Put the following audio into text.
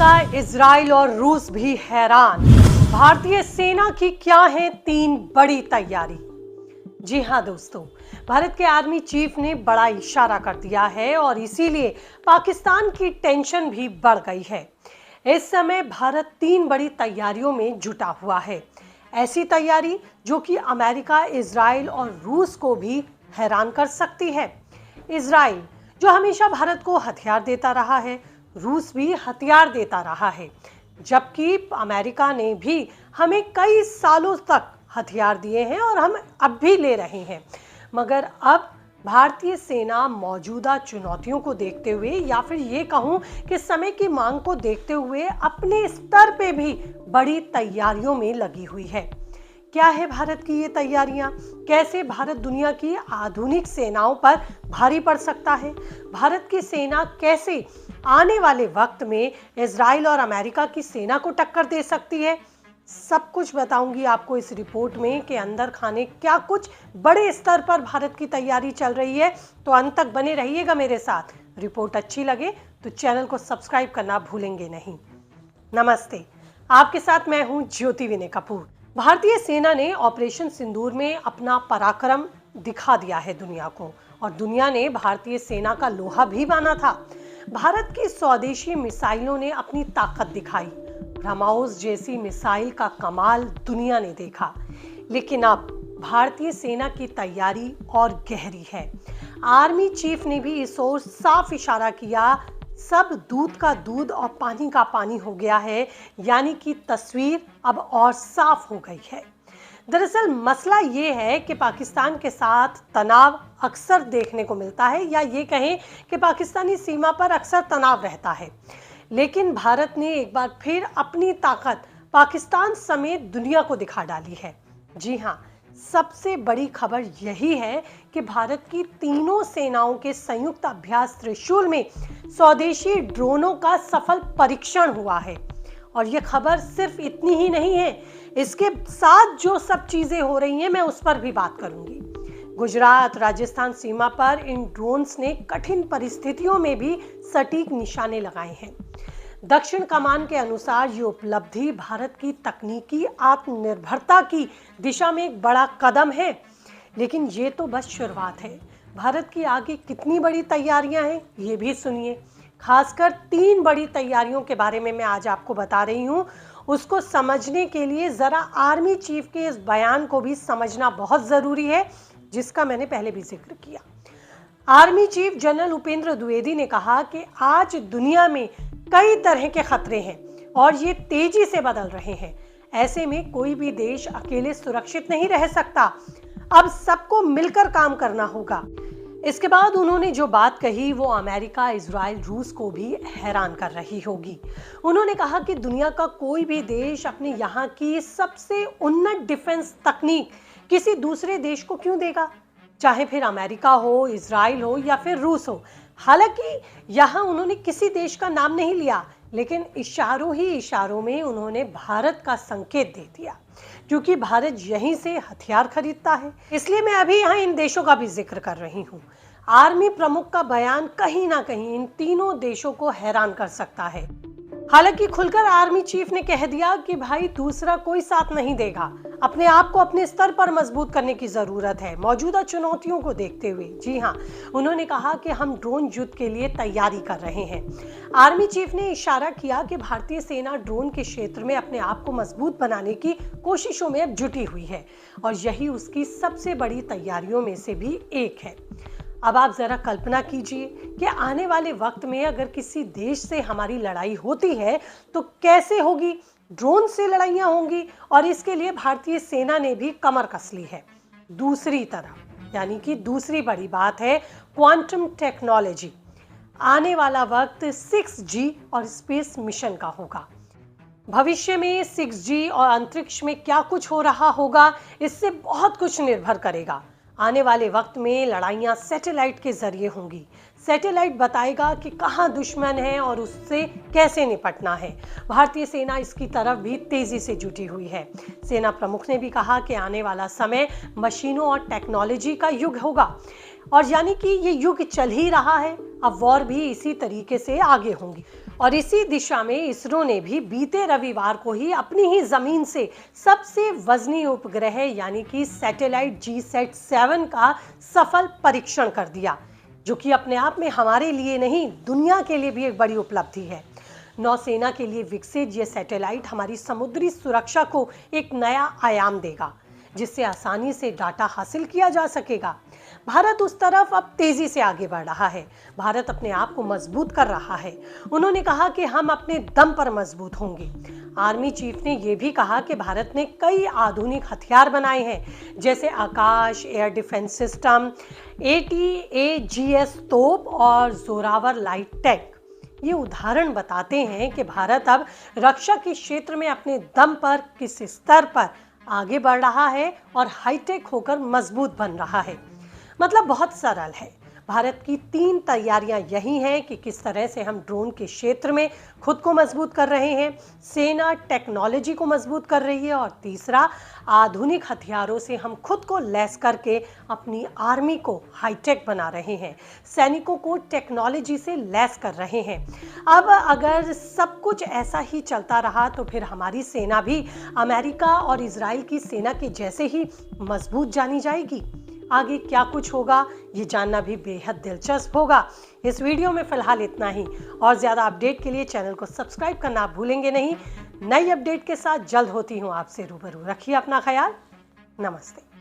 America, Israel और रूस भी हैरान। भारतीय सेना की क्या है 3 बड़ी तैयारी। जी हाँ दोस्तों, भारत के आर्मी चीफ ने बड़ा इशारा कर दिया है और इसीलिए पाकिस्तान की टेंशन भी बढ़ गई है। इस समय भारत 3 बड़ी तैयारियों में जुटा हुआ है। ऐसी तैयारी जो कि अमेरिका, इजराइल और रूस को भी हैरान कर सकती है। इजराइल जो हमेशा भारत को हथियार देता रहा है, रूस भी हथियार देता रहा है, जबकि अमेरिका ने भी हमें कई सालों तक हथियार दिए हैं और हम अब भी ले रहे हैं। मगर अब भारतीय सेना मौजूदा चुनौतियों को देखते हुए या फिर ये कहूं कि समय की मांग को देखते हुए अपने स्तर पे भी बड़ी तैयारियों में लगी हुई है। क्या है भारत की ये तैयारियां? कैसे भारत दुनिया की आधुनिक सेनाओं पर भारी पड़ सकता है? भारत की सेना कैसे आने वाले वक्त में इजराइल और अमेरिका की सेना को टक्कर दे सकती है? सब कुछ बताऊंगी आपको इस रिपोर्ट में कि अंदर खाने क्या कुछ बड़े स्तर पर भारत की तैयारी चल रही है। तो अंत तक बने रहिएगा मेरे साथ। रिपोर्ट अच्छी लगे तो चैनल को सब्सक्राइब करना भूलेंगे नहीं। नमस्ते, आपके साथ मैं हूं ज्योति विनय कपूर। भारतीय सेना ने ऑपरेशन सिंदूर में अपना पराक्रम दिखा दिया है दुनिया को, और दुनिया ने भारतीय सेना का लोहा भी माना था। भारत की स्वदेशी मिसाइलों ने अपनी ताकत दिखाई। ब्रह्मोस जैसी मिसाइल का कमाल दुनिया ने देखा। लेकिन अब भारतीय सेना की तैयारी और गहरी है। आर्मी चीफ ने भी इस ओर साफ इशारा किया। सब दूध का दूध और पानी का पानी हो गया है, यानी कि तस्वीर अब और साफ हो गई है। दरअसल मसला ये है कि पाकिस्तान के साथ तनाव अक्सर देखने को मिलता है, या ये कहें कि पाकिस्तानी सीमा पर अक्सर तनाव रहता है। लेकिन भारत ने एक बार फिर अपनी ताकत पाकिस्तान समेत दुनिया को दिखा डाली है। जी हाँ, सबसे बड़ी खबर यही है कि भारत की तीनों सेनाओं के संयुक्त अभ्यास त्रिशूल में स्वदेशी ड्रोनों का सफल परीक्षण हुआ है। और ये खबर सिर्फ इतनी ही नहीं है, इसके साथ जो सब चीजें हो रही हैं मैं उस पर भी बात करूंगी। गुजरात राजस्थान सीमा पर इन ड्रोन्स ने कठिन परिस्थितियों में भी सटीक निशाने लगाए हैं। दक्षिण कमान के अनुसार ये उपलब्धि भारत की तकनीकी आत्मनिर्भरता की दिशा में एक बड़ा कदम है। लेकिन ये तो बस शुरुआत है। भारत की आगे कितनी बड़ी तैयारियां हैं ये भी सुनिए। खासकर 3 बड़ी तैयारियों के बारे में मैं आज आपको बता रही हूँ। उसको समझने के लिए जरा आर्मी चीफ के इस बयान को भी समझना बहुत जरूरी है, जिसका मैंने पहले भी जिक्र किया। Army chief general Upendra Dwivedi ने कहा कि आज दुनिया में कई तरह के खतरे हैं और ये तेजी से बदल रहे हैं। ऐसे में कोई भी देश अकेले सुरक्षित नहीं रह सकता। अब सबको मिलकर काम करना होगा। इसके बाद उन्होंने जो बात कही वो अमेरिका, इजराइल, रूस को भी हैरान कर रही होगी। उन्होंने कहा कि दुनिया का कोई भी देश अपने यहाँ की सबसे उन्नत डिफेंस तकनीक किसी दूसरे देश को क्यों देगा, चाहे फिर अमेरिका हो, इजराइल हो या फिर रूस हो। हालांकि यहाँ उन्होंने किसी देश का नाम नहीं लिया, लेकिन इशारों ही इशारों में उन्होंने भारत का संकेत दे दिया, क्योंकि भारत यहीं से हथियार खरीदता है। इसलिए मैं अभी यहाँ इन देशों का भी जिक्र कर रही हूँ। आर्मी प्रमुख का बयान कहीं ना कहीं इन तीनों देशों को हैरान कर सकता है। हालांकि खुलकर आर्मी चीफ ने कह दिया कि भाई दूसरा कोई साथ नहीं देगा। अपने आप को अपने स्तर पर मजबूत करने की जरूरत है मौजूदा चुनौतियों को देखते हुए। जी हाँ, उन्होंने कहा कि हम ड्रोन युद्ध के लिए तैयारी कर रहे हैं। आर्मी चीफ ने इशारा किया कि भारतीय सेना ड्रोन के क्षेत्र में अपने आप को मजबूत बनाने की कोशिशों में अब जुटी हुई है, और यही उसकी सबसे बड़ी तैयारियों में से भी एक है। अब आप जरा कल्पना कीजिए कि आने वाले वक्त में अगर किसी देश से हमारी लड़ाई होती है तो कैसे होगी। ड्रोन से लड़ाइयाँ होंगी, और इसके लिए भारतीय सेना ने भी कमर कस ली है। दूसरी तरफ यानी कि दूसरी बड़ी बात है क्वांटम टेक्नोलॉजी। आने वाला वक्त 6G और स्पेस मिशन का होगा। भविष्य में 6G और अंतरिक्ष में क्या कुछ हो रहा होगा, इससे बहुत कुछ निर्भर करेगा। आने वाले वक्त में लड़ाइयाँ सैटेलाइट के जरिए होंगी। सैटेलाइट बताएगा कि कहाँ दुश्मन है और उससे कैसे निपटना है। भारतीय सेना इसकी तरफ भी तेजी से जुटी हुई है। सेना प्रमुख ने भी कहा कि आने वाला समय मशीनों और टेक्नोलॉजी का युग होगा, और यानी कि ये युग चल ही रहा है, अब वॉर भी इसी तरीके से आगे होंगी। और इसी दिशा में इसरो ने भी बीते रविवार को ही अपनी ही जमीन से सबसे वजनी उपग्रह यानी कि सैटेलाइट GSAT-7 का सफल परीक्षण कर दिया, जो कि अपने आप में हमारे लिए नहीं दुनिया के लिए भी एक बड़ी उपलब्धि है। नौसेना के लिए विकसित ये सैटेलाइट हमारी समुद्री सुरक्षा को एक नया आयाम देगा, जिससे आसानी से डाटा हासिल किया जा सकेगा। भारत उस तरफ अब तेजी से आगे बढ़ रहा है। भारत अपने आप को मजबूत कर रहा है। उन्होंने कहा कि हम अपने दम पर मजबूत होंगे। आर्मी चीफ ने यह भी कहा कि भारत ने कई आधुनिक हथियार बनाए हैं, जैसे आकाश एयर डिफेंस सिस्टम, ATAGS तोप और जोरावर लाइट टैंक। ये उदाहरण बताते हैं कि भारत अब रक्षा के क्षेत्र में अपने दम पर किस स्तर पर आगे बढ़ रहा है और हाईटेक होकर मजबूत बन रहा है। मतलब बहुत सरल है। भारत की 3 तैयारियां यही हैं कि किस तरह से हम ड्रोन के क्षेत्र में खुद को मजबूत कर रहे हैं, सेना टेक्नोलॉजी को मजबूत कर रही है और तीसरा आधुनिक हथियारों से हम खुद को लैस करके अपनी आर्मी को हाईटेक बना रहे हैं, सैनिकों को टेक्नोलॉजी से लैस कर रहे हैं। अब अगर सब कुछ ऐसा ही चलता रहा तो फिर हमारी सेना भी अमेरिका और इजराइल की सेना के जैसे ही मजबूत जानी जाएगी। आगे क्या कुछ होगा ये जानना भी बेहद दिलचस्प होगा। इस वीडियो में फिलहाल इतना ही। और ज़्यादा अपडेट के लिए चैनल को सब्सक्राइब करना आप भूलेंगे नहीं। नई अपडेट के साथ जल्द होती हूँ आपसे रूबरू। रखिए अपना ख्याल। नमस्ते।